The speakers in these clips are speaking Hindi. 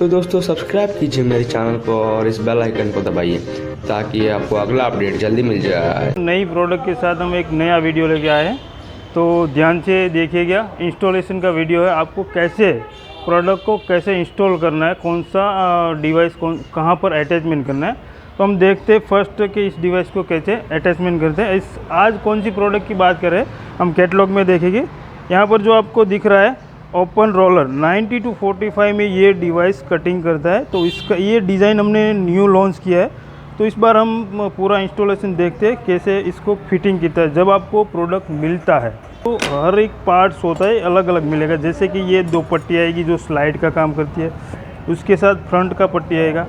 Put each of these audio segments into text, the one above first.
तो दोस्तों सब्सक्राइब कीजिए मेरे चैनल को और इस बेल आइकन को दबाइए ताकि आपको अगला अपडेट जल्दी मिल जाए। नई प्रोडक्ट के साथ हम एक नया वीडियो लेके आए हैं, तो ध्यान से देखिएगा। इंस्टॉलेशन का वीडियो है, आपको कैसे प्रोडक्ट को कैसे इंस्टॉल करना है, कौन सा डिवाइस कहाँ पर अटैचमेंट करना है। तो हम देखते हैं फर्स्ट कि इस डिवाइस को कैसे अटैचमेंट करते हैं। आज कौन सी प्रोडक्ट की बात करें, हम कैटलॉग में देखेंगे। यहाँ पर जो आपको दिख रहा है ओपन रोलर 90 to 45 में ये डिवाइस कटिंग करता है। तो इसका ये डिज़ाइन हमने न्यू लॉन्च किया है। तो इस बार हम पूरा इंस्टॉलेशन देखते हैं कैसे इसको फिटिंग किया है। जब आपको प्रोडक्ट मिलता है तो हर एक पार्ट्स होता है अलग अलग मिलेगा। जैसे कि ये दो पट्टी आएगी जो स्लाइड का काम करती है, उसके साथ फ्रंट का पट्टी आएगा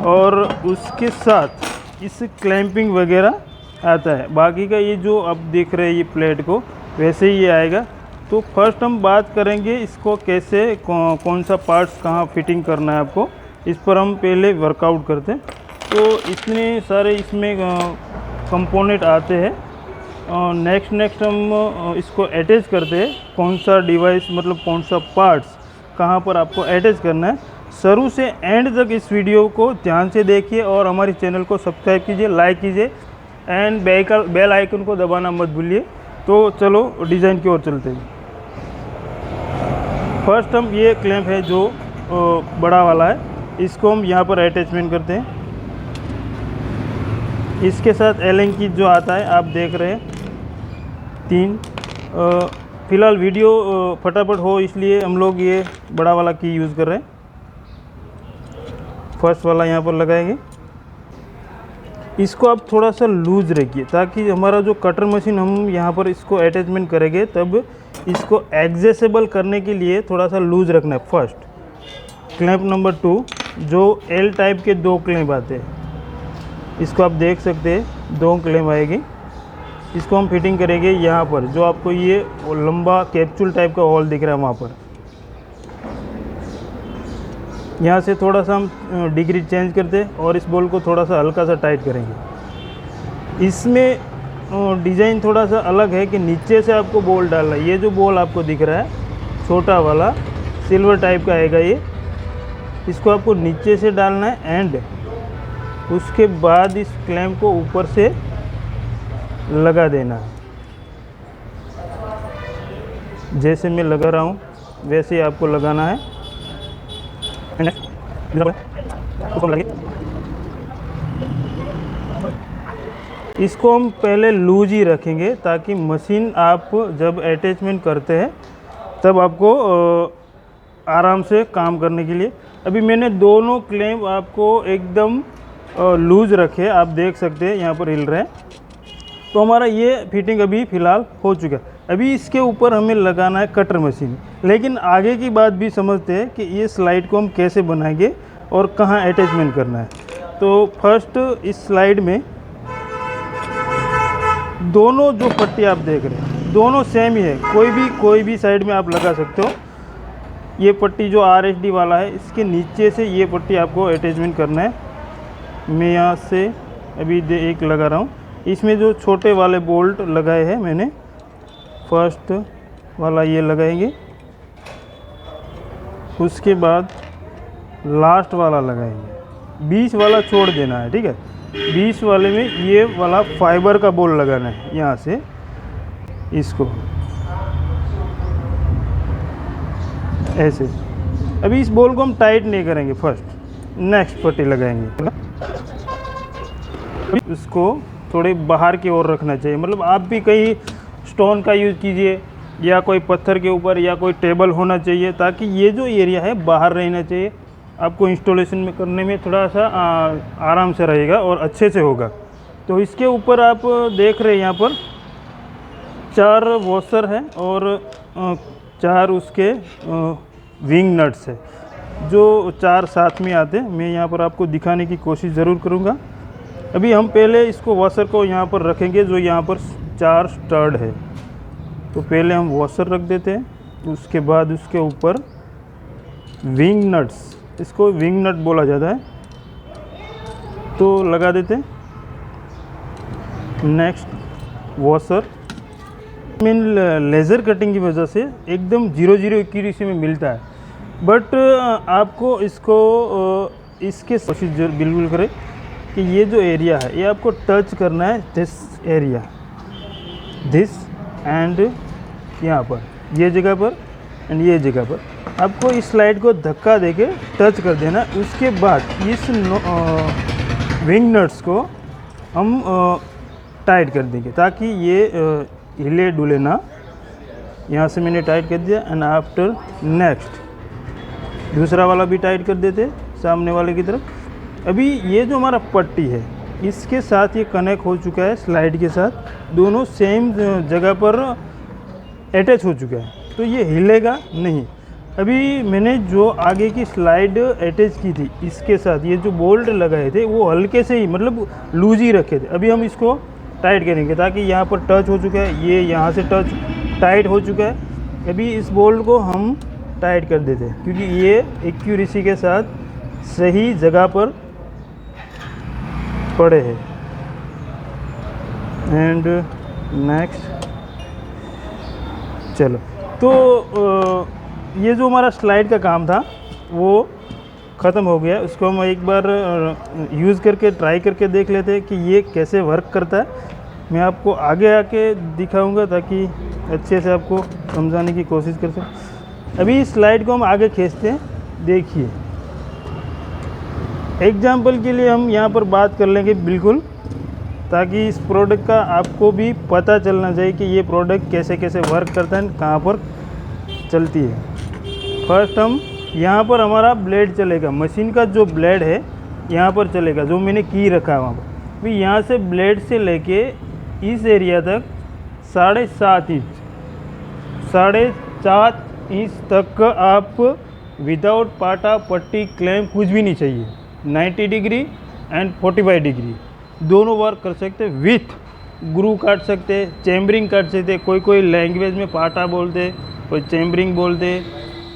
और उसके साथ इस क्लैंपिंग वगैरह आता है। बाकी का ये जो आप देख रहे हैं ये प्लेट को वैसे ही ये आएगा। तो फर्स्ट हम बात करेंगे इसको कैसे कौन सा पार्ट्स कहाँ फिटिंग करना है आपको, इस पर हम पहले वर्कआउट करते हैं। तो इतने सारे इसमें कंपोनेंट आते हैं। नेक्स्ट हम इसको अटैच करते हैं, कौन सा डिवाइस मतलब कौन सा पार्ट्स कहाँ पर आपको अटैच करना है। शुरू से एंड तक इस वीडियो को ध्यान से देखिए और हमारे चैनल को सब्सक्राइब कीजिए, लाइक कीजिए एंड बेल आइकन को दबाना मत भूलिए। तो चलो डिज़ाइन की ओर चलते हैं। फर्स्ट हम ये क्लैंप है जो बड़ा वाला है, इसको हम यहाँ पर अटैचमेंट करते हैं। इसके साथ एलन की जो आता है आप देख रहे हैं 3। फ़िलहाल वीडियो फटाफट हो इसलिए हम लोग ये बड़ा वाला की यूज़ कर रहे हैं। फर्स्ट वाला यहाँ पर लगाएंगे। इसको आप थोड़ा सा लूज रखिए ताकि हमारा जो कटर मशीन हम यहाँ पर इसको अटैचमेंट करेंगे तब इसको एडजस्टेबल करने के लिए थोड़ा सा लूज रखना है। फर्स्ट क्लैंप नंबर 2 जो एल टाइप के 2 क्लैंप आते हैं, इसको आप देख सकते हैं 2 क्लैंप आएगी। इसको हम फिटिंग करेंगे यहाँ पर जो आपको ये लंबा कैप्सूल टाइप का होल दिख रहा है वहाँ पर। यहाँ से थोड़ा सा हम डिग्री चेंज करते हैं और इस बॉल को थोड़ा सा हल्का सा टाइट करेंगे। इसमें डिज़ाइन थोड़ा सा अलग है कि नीचे से आपको बॉल डालना है। ये जो बॉल आपको दिख रहा है छोटा वाला सिल्वर टाइप का आएगा ये, इसको आपको नीचे से डालना है एंड उसके बाद इस क्लैंप को ऊपर से लगा देना है। जैसे मैं लगा रहा हूँ वैसे ही आपको लगाना है। इसको हम पहले लूज ही रखेंगे ताकि मशीन आप जब अटैचमेंट करते हैं तब आपको आराम से काम करने के लिए। अभी मैंने दोनों क्लैंप आपको एकदम लूज रखे, आप देख सकते हैं यहाँ पर हिल रहे हैं। तो हमारा ये फिटिंग अभी फ़िलहाल हो चुका है। अभी इसके ऊपर हमें लगाना है कटर मशीन, लेकिन आगे की बात भी समझते हैं कि ये स्लाइड को हम कैसे बनाएंगे और कहाँ अटैचमेंट करना है। तो फर्स्ट इस स्लाइड में दोनों जो पट्टी आप देख रहे हैं दोनों सेम ही है, कोई भी साइड में आप लगा सकते हो। ये पट्टी जो RSD वाला है इसके नीचे से ये पट्टी आपको अटैचमेंट करना है। मैं यहाँ से अभी एक लगा रहा हूँ। इसमें जो छोटे वाले बोल्ट लगाए हैं मैंने, फर्स्ट वाला ये लगाएंगे, उसके बाद लास्ट वाला लगाएंगे। 20 वाला छोड़ देना है, ठीक है। 20 वाले में ये वाला फाइबर का बोल लगाना है यहाँ से इसको ऐसे। अभी इस बोल को हम टाइट नहीं करेंगे, फर्स्ट नेक्स्ट पट्टी लगाएंगे। इसको थोड़े बाहर की ओर रखना चाहिए, मतलब आप भी कहीं स्टोन का यूज़ कीजिए या कोई पत्थर के ऊपर या कोई टेबल होना चाहिए ताकि ये जो एरिया है बाहर रहना चाहिए। आपको इंस्टॉलेशन में करने में थोड़ा सा आराम से रहेगा और अच्छे से होगा। तो इसके ऊपर आप देख रहे हैं यहाँ पर 4 वॉशर है और 4 उसके विंग नट्स है जो 4 साथ में आते हैं। मैं यहाँ पर आपको दिखाने की कोशिश ज़रूर करूँगा। अभी हम पहले इसको वॉशर को यहाँ पर रखेंगे जो यहाँ पर 4 स्टड है। तो पहले हम वॉशर रख देते हैं, उसके बाद उसके ऊपर विंग नट्स, इसको विंग नट बोला जाता है, तो लगा देते हैं। नेक्स्ट वॉशर में लेज़र कटिंग की वजह से एकदम 0 एक्यूरेसी में मिलता है। बट आपको इसको इसके कोशिश बिल्कुल करें कि ये जो एरिया है ये आपको टच करना है, दिस एरिया, दिस एंड यहाँ पर, ये जगह पर एंड ये जगह पर आपको इस स्लाइड को धक्का देके टच कर देना। उसके बाद इस विंग नट्स को हम टाइट कर देंगे ताकि ये हिले डुले ना। यहाँ से मैंने टाइट कर दिया एंड आफ्टर नेक्स्ट दूसरा वाला भी टाइट कर देते सामने वाले की तरफ। अभी ये जो हमारा पट्टी है इसके साथ ये कनेक्ट हो चुका है स्लाइड के साथ, दोनों सेम जगह पर अटैच हो चुका है, तो ये हिलेगा नहीं। अभी मैंने जो आगे की स्लाइड अटैच की थी इसके साथ ये जो बोल्ट लगाए थे वो हल्के से ही मतलब लूज ही रखे थे। अभी हम इसको टाइट करेंगे ताकि यहाँ पर टच हो चुका है, ये यहाँ से टच टाइट हो चुका है। अभी इस बोल्ट को हम टाइट कर देते हैं क्योंकि ये एक्यूरेसी के साथ सही जगह पर पड़े हैं। एंड नेक्स्ट, चलो तो ये जो हमारा स्लाइड का काम था वो ख़त्म हो गया। उसको हम एक बार यूज़ करके ट्राई करके देख लेते हैं कि ये कैसे वर्क करता है। मैं आपको आगे आके दिखाऊंगा ताकि अच्छे से आपको समझाने की कोशिश कर सकूं। अभी इस स्लाइड को हम आगे खींचते हैं, देखिए एग्जाम्पल के लिए हम यहाँ पर बात कर लेंगे बिल्कुल, ताकि इस प्रोडक्ट का आपको भी पता चलना चाहिए कि ये प्रोडक्ट कैसे कैसे वर्क करता है, कहाँ पर चलती है। फर्स्ट हम यहाँ पर हमारा ब्लेड चलेगा, मशीन का जो ब्लेड है यहाँ पर चलेगा, जो मैंने की रखा है वहाँ पर। फिर यहाँ से ब्लेड से लेके इस एरिया तक 7.5 इंच, 7.5 इंच तक आप विदाउट पाटा पट्टी क्लैम कुछ भी नहीं चाहिए। 90 डिग्री एंड 45 डिग्री दोनों वर्क कर सकते हैं। विथ ग्रू काट सकते, चैम्बरिंग काट सकते। कोई लैंग्वेज में पाटा बोलते, कोई चैम्बरिंग बोलते,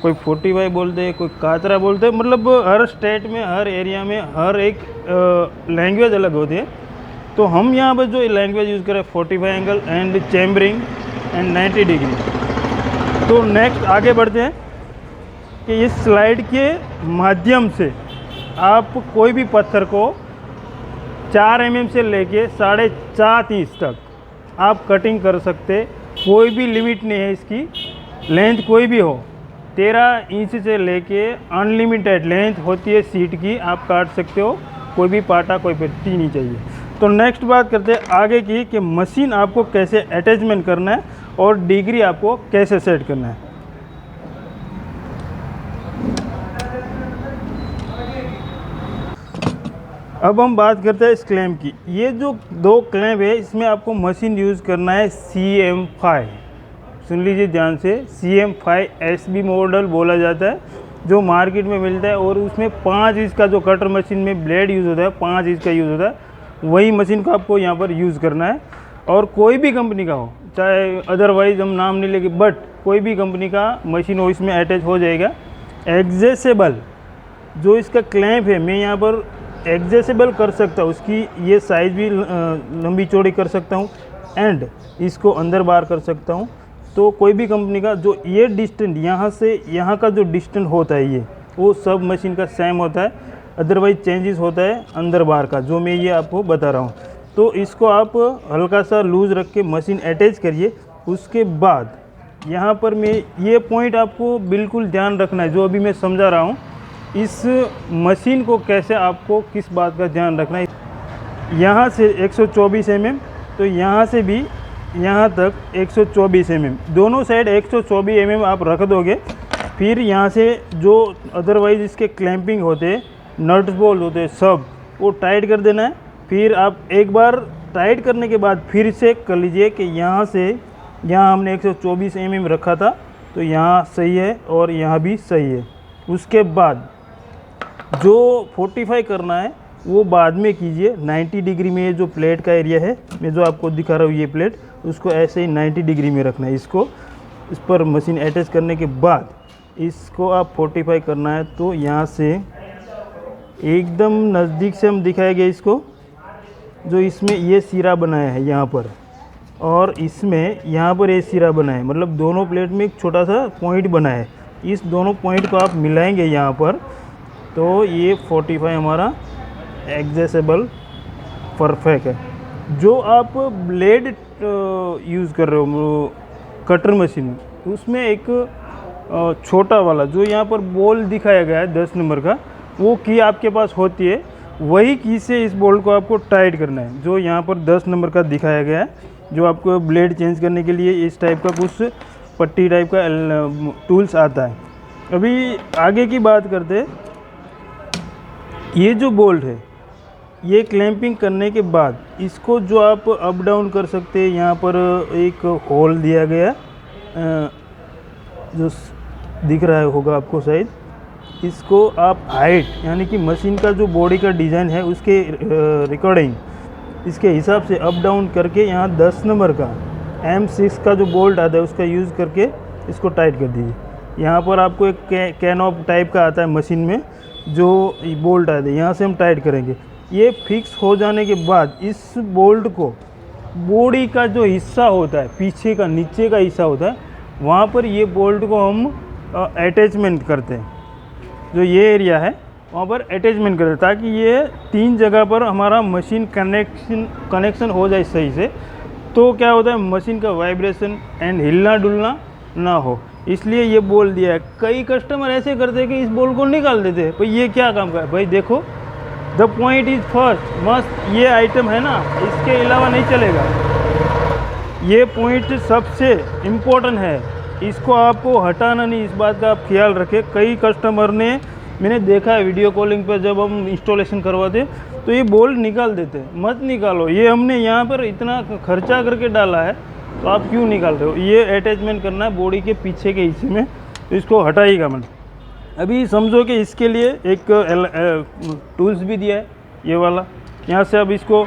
कोई 45 बोलते, कोई कातरा बोलते। मतलब हर स्टेट में, हर एरिया में हर एक लैंग्वेज अलग होती है। तो हम यहाँ पर जो लैंग्वेज यूज़ करें 45 एंगल एंड चैम्बरिंग एंड 90 डिग्री। तो नेक्स्ट आगे बढ़ते हैं कि इस स्लाइड के माध्यम से आप कोई भी पत्थर को 4 mm से लेके 4.5 इंच तक आप कटिंग कर सकते। कोई भी लिमिट नहीं है इसकी, लेंथ कोई भी हो। 13 इंच से लेके अनलिमिटेड लेंथ होती है सीट की, आप काट सकते हो। कोई भी पाटा, कोई पट्टी नहीं चाहिए। तो नेक्स्ट बात करते हैं आगे की कि मशीन आपको कैसे अटैचमेंट करना है और डिग्री आपको कैसे सेट करना है। अब हम बात करते हैं इस क्लैंप की। ये जो 2 क्लैंप है इसमें आपको मशीन यूज़ करना है CM5। सुन लीजिए ध्यान से, CM5 SB मॉडल बोला जाता है, जो मार्केट में मिलता है। और उसमें 5 इंच का जो कटर मशीन में ब्लेड यूज़ होता है, 5 इंच का यूज़ होता है, वही मशीन को आपको यहाँ पर यूज़ करना है। और कोई भी कंपनी का हो, चाहे अदरवाइज हम नाम नहीं लेंगे, बट कोई भी कंपनी का मशीन हो इसमें अटैच हो जाएगा। एडजस्टेबल जो इसका क्लैंप है मैं यहाँ पर एडजस्टेबल कर सकता हूँ, उसकी ये साइज़ भी लंबी चौड़ी कर सकता हूँ एंड इसको अंदर बाहर कर सकता हूँ। तो कोई भी कंपनी का जो ये डिस्टेंस यहाँ से यहाँ का जो डिस्टेंस होता है ये वो सब मशीन का सेम होता है, अदरवाइज चेंजेस होता है अंदर बाहर का, जो मैं ये आपको बता रहा हूँ। तो इसको आप हल्का सा लूज़ रख के मशीन अटैच करिए। उसके बाद यहाँ पर मैं ये पॉइंट आपको बिल्कुल ध्यान रखना है जो अभी मैं समझा रहा हूँ। इस मशीन को कैसे आपको किस बात का ध्यान रखना है। यहाँ से 124 mm, तो यहाँ से भी यहाँ तक 124 mm, दोनों साइड 124 mm आप रख दोगे। फिर यहाँ से जो अदरवाइज इसके क्लैंपिंग होते, नट्स बोल्ट होते, सब वो टाइट कर देना है। फिर आप एक बार टाइट करने के बाद फिर से कर लीजिए कि यहाँ से यहाँ हमने 124 mm रखा था, तो यहाँ सही है और यहाँ भी सही है। उसके बाद जो 45 करना है वो बाद में कीजिए। 90 डिग्री में ये जो प्लेट का एरिया है, मैं जो आपको दिखा रहा हूँ ये प्लेट, उसको ऐसे ही 90 डिग्री में रखना है। इसको इस पर मशीन अटैच करने के बाद इसको आप 45 करना है। तो यहाँ से एकदम नज़दीक से हम दिखाएंगे इसको, जो इसमें ये सिरा बनाया है यहाँ पर और इसमें यहाँ पर ये सिरा बना है, मतलब दोनों प्लेट में एक छोटा सा पॉइंट बना है। इस दोनों पॉइंट को आप मिलाएंगे यहाँ पर, तो ये 45 हमारा एडजस्टेबल परफेक्ट है। जो आप ब्लेड यूज़ कर रहे हो कटर मशीन में, उसमें एक छोटा वाला जो यहाँ पर बॉल दिखाया गया है 10 नंबर का, वो की आपके पास होती है, वही की से इस बोल्ट को आपको टाइट करना है। जो यहाँ पर 10 नंबर का दिखाया गया है, जो आपको ब्लेड चेंज करने के लिए इस टाइप का कुछ पट्टी टाइप का टूल्स आता है। अभी आगे की बात करते हैं। ये जो बोल्ट है, ये क्लैंपिंग करने के बाद इसको जो आप अप डाउन कर सकते हैं, यहाँ पर एक होल दिया गया है जो दिख रहा होगा आपको शायद। इसको आप हाइट यानी कि मशीन का जो बॉडी का डिज़ाइन है उसके रिकॉर्डिंग इसके हिसाब से अप डाउन करके यहाँ 10 नंबर का M6 का जो बोल्ट आता है उसका यूज़ करके इसको टाइट कर दीजिए। यहाँ पर आपको एक कैनॉप टाइप का आता है मशीन में, जो बोल्ट आता है, यहाँ से हम टाइट करेंगे। ये फिक्स हो जाने के बाद इस बोल्ट को बॉडी का जो हिस्सा होता है, पीछे का नीचे का हिस्सा होता है, वहाँ पर ये बोल्ट को हम अटैचमेंट करते हैं। जो ये एरिया है वहाँ पर अटैचमेंट करते हैं, ताकि ये 3 जगह पर हमारा मशीन कनेक्शन हो जाए सही से। तो क्या होता है, मशीन का वाइब्रेशन एंड हिलना डुलना ना हो, इसलिए ये बोल दिया है। कई कस्टमर ऐसे करते हैं कि इस बोल को निकाल देते हैं। भाई ये क्या काम कर, भाई देखो the point is first must, ये आइटम है ना, इसके अलावा नहीं चलेगा। ये पॉइंट सबसे इम्पोर्टेंट है, इसको आपको हटाना नहीं, इस बात का आप ख्याल रखें। कई कस्टमर ने मैंने देखा है वीडियो कॉलिंग पर, जब हम इंस्टॉलेशन करवाते तो ये बोल्ट निकाल देते। मत निकालो, ये हमने यहाँ पर इतना खर्चा करके डाला है, तो आप क्यों निकाल रहे हो। ये अटैचमेंट करना है बॉडी के पीछे के हिस्से में, तो इसको हटाइएगा मैंने। अभी समझो कि इसके लिए एक टूल्स भी दिया है, ये वाला। यहाँ से अब इसको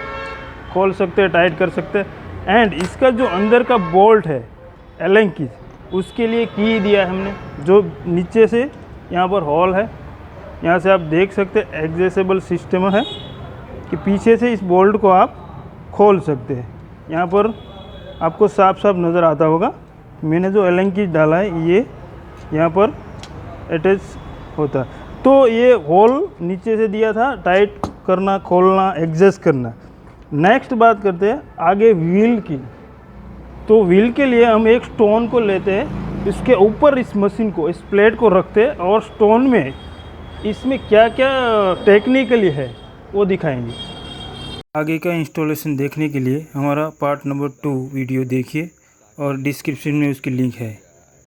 खोल सकते हैं, टाइट कर सकते हैं। एंड इसका जो अंदर का बोल्ट है एलन की, उसके लिए की दिया है हमने, जो नीचे से यहाँ पर हॉल है, यहाँ से आप देख सकते हैं एडजस्टेबल सिस्टम है कि पीछे से इस बोल्ट को आप खोल सकते हैं। यहाँ पर आपको साफ साफ नज़र आता होगा, मैंने जो एलन की डाला है ये यहाँ पर अटैच होता है। तो ये होल नीचे से दिया था, टाइट करना, खोलना, एडजस्ट करना। नेक्स्ट बात करते हैं आगे व्हील की। तो व्हील के लिए हम एक स्टोन को लेते हैं, इसके ऊपर इस मशीन को, इस प्लेट को रखते हैं, और स्टोन में इसमें क्या क्या टेक्निकली है वो दिखाएंगे। आगे का इंस्टॉलेशन देखने के लिए हमारा पार्ट नंबर 2 वीडियो देखिए, और डिस्क्रिप्शन में उसकी लिंक है।